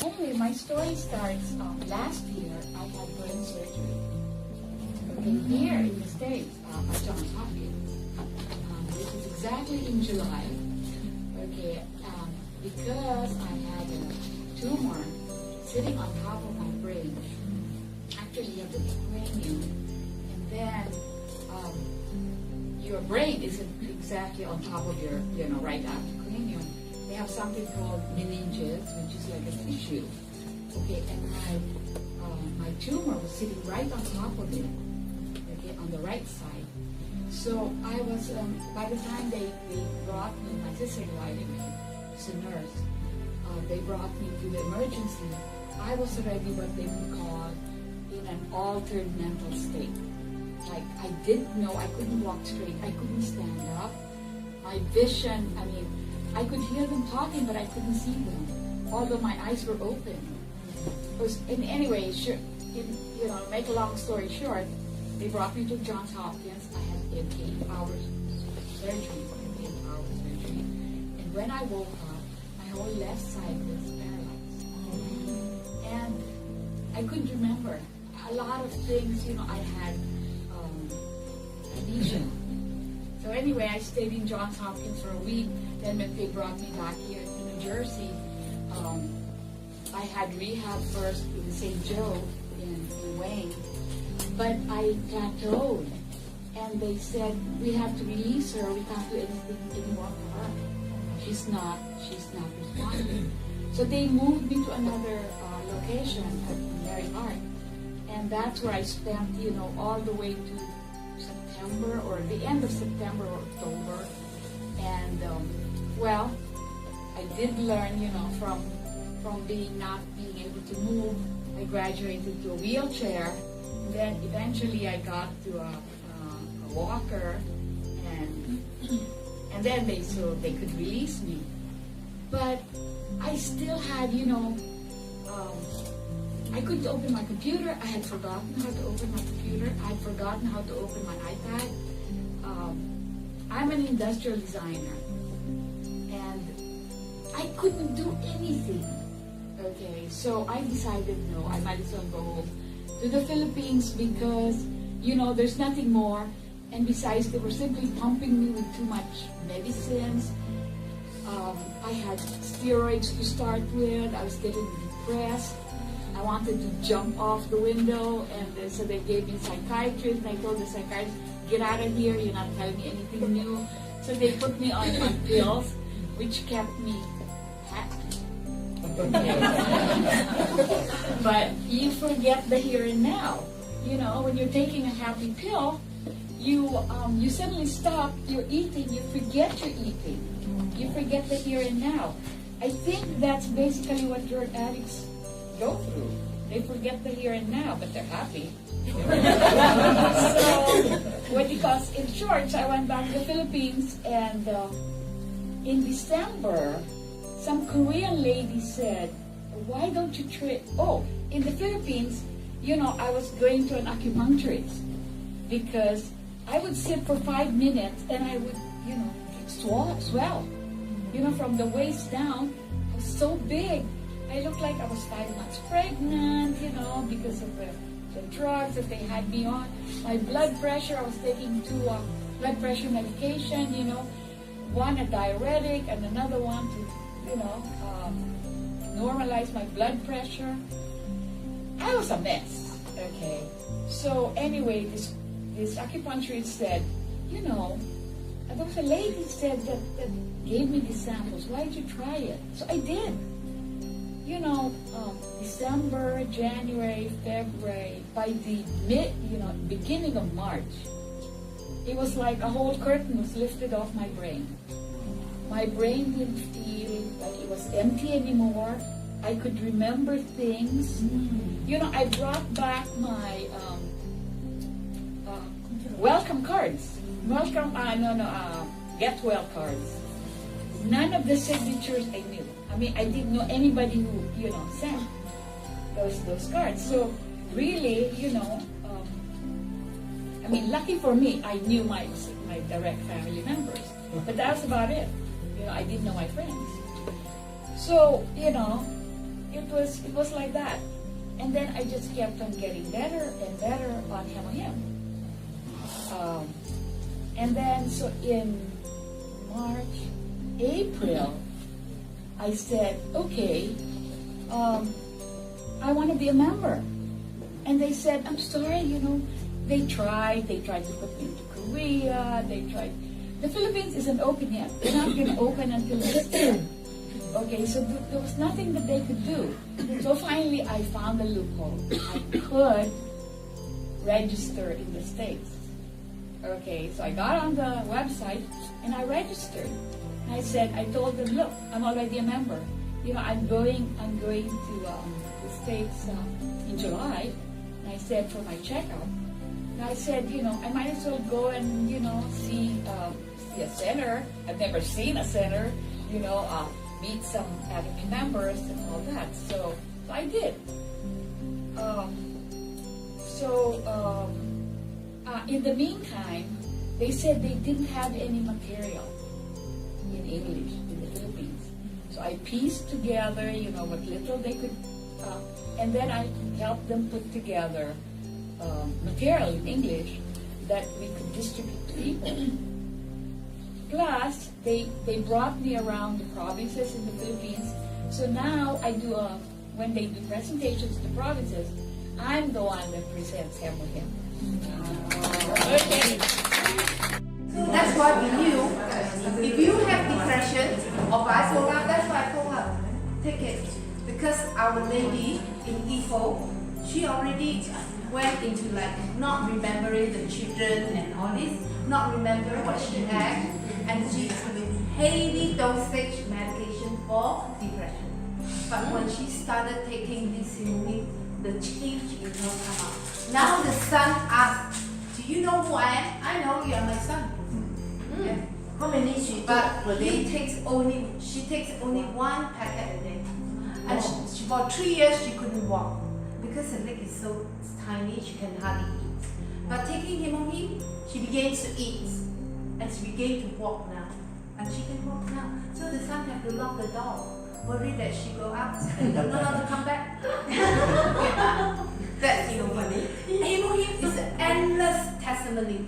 anyway, my story starts last year. I had brain surgery. Okay, here in the States, at Johns Hopkins. This is exactly in July. Okay, because I had a tumor sitting on top of my brain. Actually, you have the cranium, and then your brain isn't exactly on top of your, right after cranium. They have something called meninges, which is like a tissue. Okay, and my tumor was sitting right on top of it. Okay, on the right side. So I was, by the time they brought me, my sister invited me, she's a nurse, they brought me to the emergency. I was already what they would call in an altered mental state. Like, I didn't know, I couldn't walk straight, I couldn't stand up. My vision, I could hear them talking, but I couldn't see them, although my eyes were open. Anyway, make a long story short, they brought me to Johns Hopkins. I had an 8-hour surgery, and when I woke up, my whole left side was paralyzed, and I couldn't remember a lot of things. I had amnesia. So anyway, I stayed in Johns Hopkins for a week. Then when they brought me back here to New Jersey, I had rehab first in St. Joe in Wayne. But I plateaued, and they said, we have to release her, we can't do anything anymore for her. She's not responding. So they moved me to another location at Mary Hart, and that's where I spent, all the way to September, or the end of September or October. And, I did learn, from not being able to move. I graduated to a wheelchair. Then eventually I got to a walker, and then they could release me. But I still had, I couldn't open my computer. I had forgotten how to open my computer. I had forgotten how to open my iPad. I'm an industrial designer, and I couldn't do anything. Okay, so I decided, no, I might as well go home to the Philippines, because there's nothing more, and besides they were simply pumping me with too much medicines. I had steroids to start with. I was getting depressed. I wanted to jump off the window, and so they gave me a psychiatrist, and I told the psychiatrist, get out of here, you're not telling me anything new. So they put me on pills, which kept me happy. But you forget the here and now. When you're taking a happy pill, you suddenly stop your eating. You forget you're eating. You forget the here and now. I think that's basically what drug addicts go through. They forget the here and now, but they're happy. So, because in short, I went back to the Philippines, and in December, some Korean lady said, why don't you try? Oh, in the Philippines, I was going to an acupuncturist, because I would sit for 5 minutes and I would, swell. From the waist down. I was so big. I looked like I was 5 months pregnant, because of the drugs that they had me on. My blood pressure, I was taking 2 blood pressure medication, one a diuretic and another one to normalize my blood pressure. I was a mess. Okay. So anyway, this acupuncturist said, there was a lady said that gave me these samples. Why did you try it? So I did. December, January, February, by the beginning of March, it was like a whole curtain was lifted off my brain. My brain didn't feel like it was empty anymore. I could remember things. I brought back my welcome cards. Get well cards. None of the signatures I knew. I didn't know anybody who, sent those cards. So really, lucky for me, I knew my direct family members. But that's about it. I didn't know my friends. So, it was like that. And then I just kept on getting better and better on HemoHim. And then, so in March, April, I said, okay, I want to be a member. And they said, I'm sorry, you know, they tried to put me into Korea, the Philippines isn't open yet. They're not going to open until next year. Okay, so there was nothing that they could do. So finally, I found a loophole. I could register in the States. Okay, so I got on the website and I registered. And I said, I told them, look, I'm already a member. You know, I'm going to the States in July. And I said for my checkup. And I said, you know, I might as well go and, you know, see a center. I've never seen a center, you know, meet some active members and all that. So I did. In the meantime, they said they didn't have any material in English in the Philippines. So I pieced together, you know, what little they could, and then I helped them put together material in English that we could distribute to people. Plus, they brought me around the provinces in the Philippines. So now I do when they do presentations to the provinces, I'm the one that presents HemoHim. Okay. That's why we knew if you have depression or bipolar, that's why I told her, take it. Because our lady in Ipoh, she already went into like not remembering the children and all this, not remembering what she had, and she with heavy dosage medication for depression. But when she started taking this hemohim, the change in her come out. Now the son asked, do you know who I am? I know you are my son. Yeah. How many she took But per day? she takes only one packet a day. And she, for 3 years she couldn't walk because her leg is so tiny she can hardly eat. But taking HemoHim, she began to eat and she began to walk now. And she can walk now. So the son have to lock the door, worried that she go out and don't know how to come back. That's funny. HemoHim is an endless testimony.